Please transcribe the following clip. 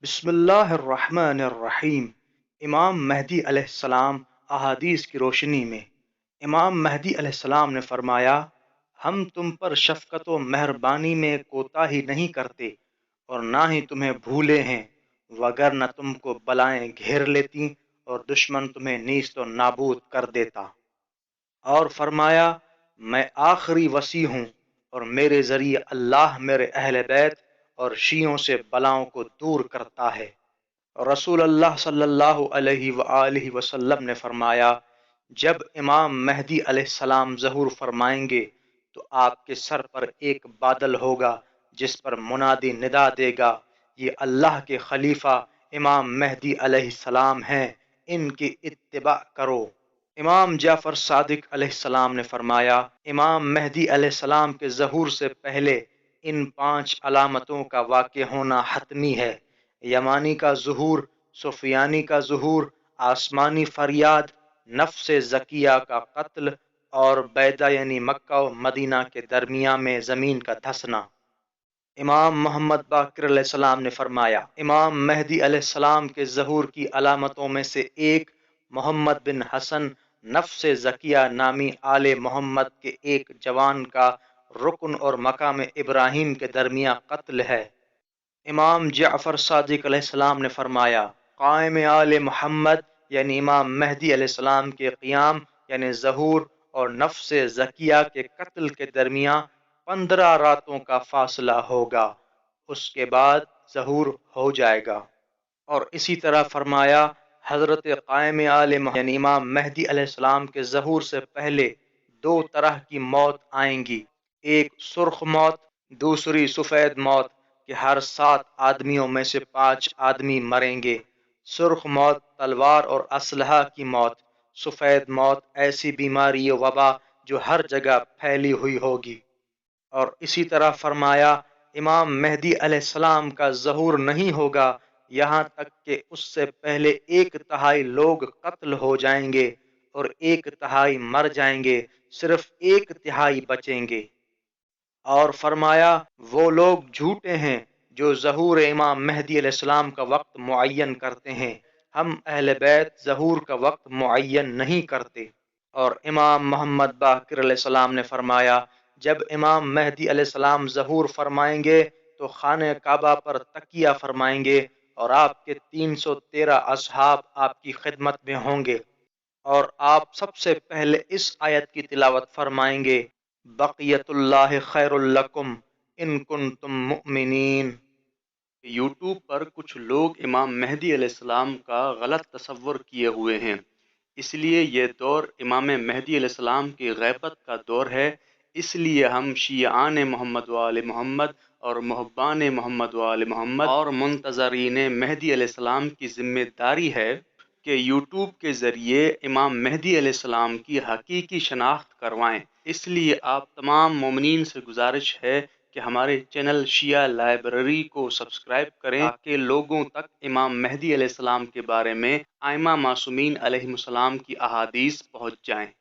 بسم اللہ الرحمن الرحیم۔ امام مہدی علیہ السلام احادیث کی روشنی میں امام مہدی علیہ السلام نے فرمایا، ہم تم پر شفقت و مہربانی میں کوتاہی نہیں کرتے اور نہ ہی تمہیں بھولے ہیں، وگرنہ تم کو بلائیں گھیر لیتی اور دشمن تمہیں نیست و نابود کر دیتا۔ اور فرمایا، میں آخری وصی ہوں اور میرے ذریعے اللہ میرے اہل بیت اور شیعوں سے بلاؤں کو دور کرتا ہے۔ رسول اللہ صلی اللہ علیہ وآلہ وسلم نے فرمایا، جب امام مہدی علیہ السلام ظہور فرمائیں گے تو آپ کے سر پر ایک بادل ہوگا جس پر منادی ندا دے گا، یہ اللہ کے خلیفہ امام مہدی علیہ السلام ہیں، ان کی اتباع کرو۔ امام جعفر صادق علیہ السلام نے فرمایا، امام مہدی علیہ السلام کے ظہور سے پہلے ان 5 علامتوں کا واقع ہونا حتمی ہے: یمانی کا ظہور، سفیانی کا ظہور، آسمانی فریاد، نفس زکیہ کا قتل اور بیضہ یعنی مکہ و مدینہ کے درمیان میں زمین کا دھسنا۔ امام محمد باقر علیہ السلام نے فرمایا، امام مہدی علیہ السلام کے ظہور کی علامتوں میں سے ایک محمد بن حسن نفس زکیہ نامی آل محمد کے ایک جوان کا رکن اور مقام ابراہیم کے درمیان قتل ہے۔ امام جعفر صادق علیہ السلام نے فرمایا، قائم آل محمد یعنی امام مہدی علیہ السلام کے قیام یعنی ظہور اور نفس زکیہ کے قتل کے درمیان 15 راتوں کا فاصلہ ہوگا، اس کے بعد ظہور ہو جائے گا۔ اور اسی طرح فرمایا، حضرت قائم آل محمد یعنی امام مہدی علیہ السلام کے ظہور سے پہلے 2 طرح کی موت آئیں گی، ایک سرخ موت، دوسری سفید موت، کہ ہر 7 آدمیوں میں سے 5 آدمی مریں گے۔ سرخ موت تلوار اور اسلحہ کی موت، سفید موت ایسی بیماری و وبا جو ہر جگہ پھیلی ہوئی ہوگی۔ اور اسی طرح فرمایا، امام مہدی علیہ السلام کا ظہور نہیں ہوگا یہاں تک کہ اس سے پہلے 1/3 لوگ قتل ہو جائیں گے اور 1/3 مر جائیں گے، صرف 1/3 بچیں گے۔ اور فرمایا، وہ لوگ جھوٹے ہیں جو ظہور امام مہدی علیہ السلام کا وقت معین کرتے ہیں، ہم اہل بیت ظہور کا وقت معین نہیں کرتے۔ اور امام محمد باقر علیہ السلام نے فرمایا، جب امام مہدی علیہ السلام ظہور فرمائیں گے تو خانہ کعبہ پر تکیہ فرمائیں گے اور آپ کے 313 اصحاب آپ کی خدمت میں ہوں گے، اور آپ سب سے پہلے اس آیت کی تلاوت فرمائیں گے، بقیت اللہ خیر لکم ان کنتم مؤمنین۔ یوٹیوب پر کچھ لوگ امام مہدی علیہ السلام کا غلط تصور کیے ہوئے ہیں، اس لیے یہ دور امام مہدی علیہ السلام کی غیبت کا دور ہے۔ اس لیے ہم شیعان محمد و آل محمد اور محبان محمد و آل محمد اور منتظرین مہدی علیہ السلام کی ذمہ داری ہے کہ یوٹیوب کے ذریعے امام مہدی علیہ السلام کی حقیقی شناخت کروائیں۔ اس لیے آپ تمام مومنین سے گزارش ہے کہ ہمارے چینل شیعہ لائبریری کو سبسکرائب کریں تاکہ لوگوں تک امام مہدی علیہ السلام کے بارے میں ائمہ معصومین علیہم السلام کی احادیث پہنچ جائیں۔